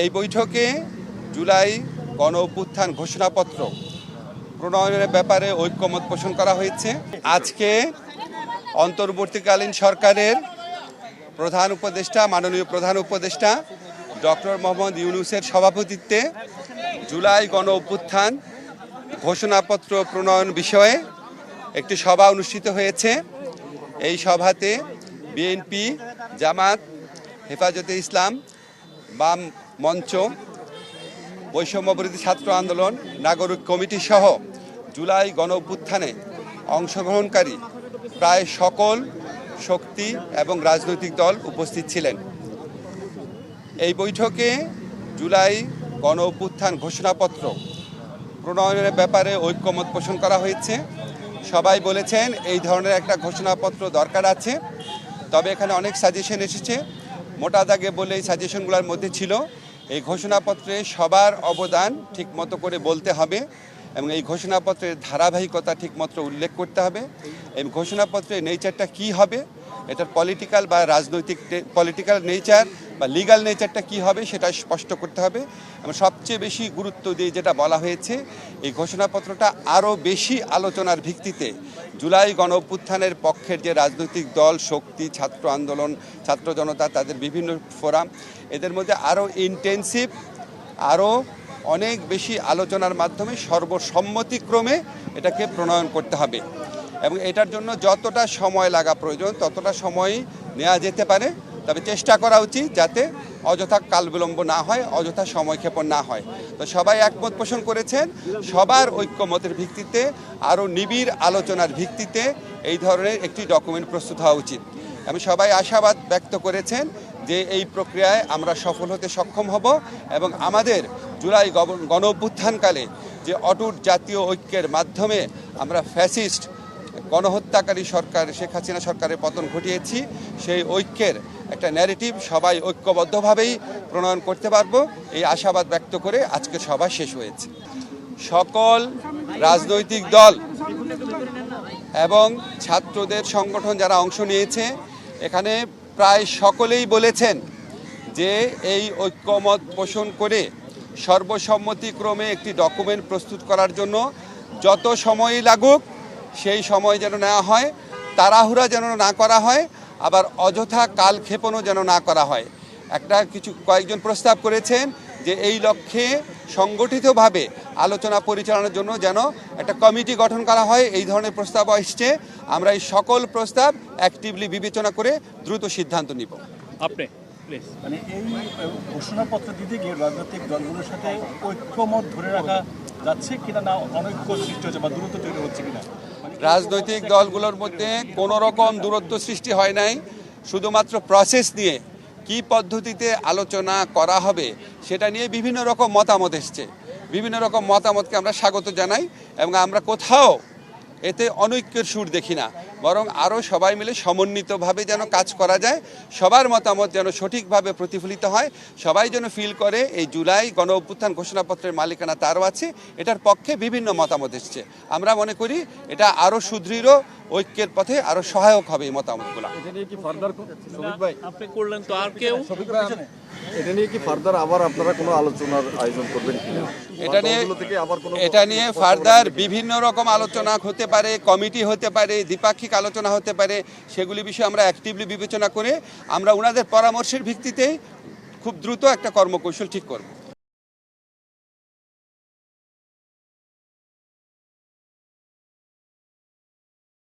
এই বৈঠকে জুলাই গণ অভ্যুত্থান ঘোষণাপত্র প্রণয়নের ব্যাপারে ঐক্যমত পোষণ করা হয়েছে। আজকে অন্তর্বর্তীকালীন সরকারের প্রধান উপদেষ্টা মাননীয় প্রধান উপদেষ্টা ডক্টর মোহাম্মদ ইউনূসের সভাপতিত্বে জুলাই গণ অভ্যুত্থান ঘোষণাপত্র প্রণয়ন বিষয়ে একটি সভা অনুষ্ঠিত হয়েছে। এই সভাতে বিএনপি, জামাত, হেফাজতে ইসলাম, বাম মঞ্চ, বৈষম্যবিরোধী ছাত্র আন্দোলন, নাগরিক কমিটি সহ জুলাই গণ অভ্যুত্থানে অংশগ্রহণকারী প্রায় সকল শক্তি এবং রাজনৈতিক দল উপস্থিত ছিলেন। এই বৈঠকে জুলাই গণ অভ্যুত্থান ঘোষণাপত্র প্রণয়নের ব্যাপারে ঐক্যমত পোষণ করা হয়েছে। সবাই বলেছেন এই ধরনের একটা ঘোষণাপত্র দরকার আছে, তবে এখানে অনেক সাজেশন এসেছে। মোটা দাগে বলে এই সাজেশনগুলোর মধ্যে ছিল এই ঘোষণাপত্রে সবার অবদান ঠিকমতো করে বলতে হবে এবং এই ঘোষণাপত্রের ধারাবাহিকতা ঠিকমতো উল্লেখ করতে হবে। এই ঘোষণাপত্রের নেচারটা কী হবে, এটার পলিটিক্যাল বা রাজনৈতিক পলিটিক্যাল নেচার বা লিগ্যাল নেচারটা কী হবে সেটা স্পষ্ট করতে হবে। এবং সবচেয়ে বেশি গুরুত্ব দিয়ে যেটা বলা হয়েছে, এই ঘোষণাপত্রটা আরও বেশি আলোচনার ভিত্তিতে জুলাই গণ অভ্যুত্থানের পক্ষের যে রাজনৈতিক দল, শক্তি, ছাত্র আন্দোলন, ছাত্র জনতা, তাদের বিভিন্ন ফোরাম, এদের মধ্যে আরও ইন্টেন্সিভ, আরও অনেক বেশি আলোচনার মাধ্যমে সর্বসম্মতিক্রমে এটাকে প্রণয়ন করতে হবে এবং এটার জন্য যতটা সময় লাগা প্রয়োজন ততটা সময় নেওয়া যেতে পারে, তবে চেষ্টা করা উচিত যাতে অযথা কালবিলম্ব না হয়, অযথা সময়ক্ষেপণ না হয়। তো সবাই একমত পোষণ করেছেন সবার ঐক্যমতের ভিত্তিতে আরও নিবিড় আলোচনার ভিত্তিতে এই ধরনের একটি ডকুমেন্ট প্রস্তুত হওয়া উচিত। এবং সবাই আশাবাদ ব্যক্ত করেছেন যে এই প্রক্রিয়ায় আমরা সফল হতে সক্ষম হব এবং আমাদের জুলাই গণ অভ্যুত্থানকালে যে অটুট জাতীয় ঐক্যের মাধ্যমে আমরা ফ্যাসিস্ট গণহত্যাকারী সরকার শেখ হাসিনা সরকারের পতন ঘটিয়েছি, সেই ঐক্যের একটা ন্যারেটিভ সবাই ঐক্যবদ্ধভাবেই প্রণয়ন করতে পারবো, এই আশাবাদ ব্যক্ত করে আজকে সভা শেষ হয়েছে। সকল রাজনৈতিক দল এবং ছাত্রদের সংগঠন যারা অংশ নিয়েছে এখানে প্রায় সকলেই বলেছেন যে এই ঐক্যমত পোষণ করে সর্বসম্মতিক্রমে একটি ডকুমেন্ট প্রস্তুত করার জন্য যত সময়ই লাগুক সেই সময় যেন নেওয়া হয়, তাড়াহুড়া যেন না করা হয়, আবার অযথা কালক্ষেপণও যেন না করা হয়। কয়েকজন প্রস্তাব করেছেন যে এই লক্ষ্যে সংগঠিতভাবে আলোচনা পরিচালনার জন্য যেন একটা কমিটি গঠন করা হয়, এই ধরনের প্রস্তাব আসছে। আমরা এই সকল প্রস্তাব অ্যাক্টিভলি বিবেচনা করে দ্রুত সিদ্ধান্ত নিব। আপনি মানে এই ঘোষণাপত্র দিতে গিয়ে রাজনৈতিক দলগুলোর সাথে ঐক্যমত ধরে রাখা যাচ্ছে কিনা, না অনৈক্য সৃষ্টি হচ্ছে বা দূরত্ব তৈরি হচ্ছে কিনা? রাজনৈতিক দলগুলোর মধ্যে কোনো রকম দূরত্ব সৃষ্টি হয় নাই, শুধুমাত্র প্রসেস নিয়ে কি পদ্ধতিতে আলোচনা করা হবে সেটা নিয়ে বিভিন্ন রকম মতামত এসছে। বিভিন্ন রকম মতামতকে আমরা স্বাগত জানাই এবং আমরা কোথাও এতে অনৈক্যের সুর দেখি না, বরং আরও সবাই মিলে সমন্বিতভাবে যেন কাজ করা যায়, সবার মতামত যেন সঠিকভাবে প্রতিফলিত হয়, সবাই যেন ফিল করে এই জুলাই গণ অভ্যুত্থান ঘোষণাপত্রের মালিকানা তারও আছে, এটার পক্ষে বিভিন্ন মতামত এসছে। আমরা মনে করি এটা আরও সুদৃঢ় ঐক্যের পথে আরও সহায়ক হবে এই মতামতগুলো। আপনি করলেন তো আর কেউ এটা নিয়ে কি ফার্দার আবার আপনারা কোনো আলোচনার আয়োজন করবেন কিনা? এটা নিয়ে ফার্দার বিভিন্ন রকম আলোচনা হতে পারে, কমিটি হতে পারে, দ্বিপাক্ষিক আলোচনা হতে পারে, সেগুলি বিষয়ে আমরা অ্যাক্টিভলি বিবেচনা করে আমরা ওনাদের পরামর্শের ভিত্তিতেই খুব দ্রুত একটা কর্মকৌশল ঠিক করব।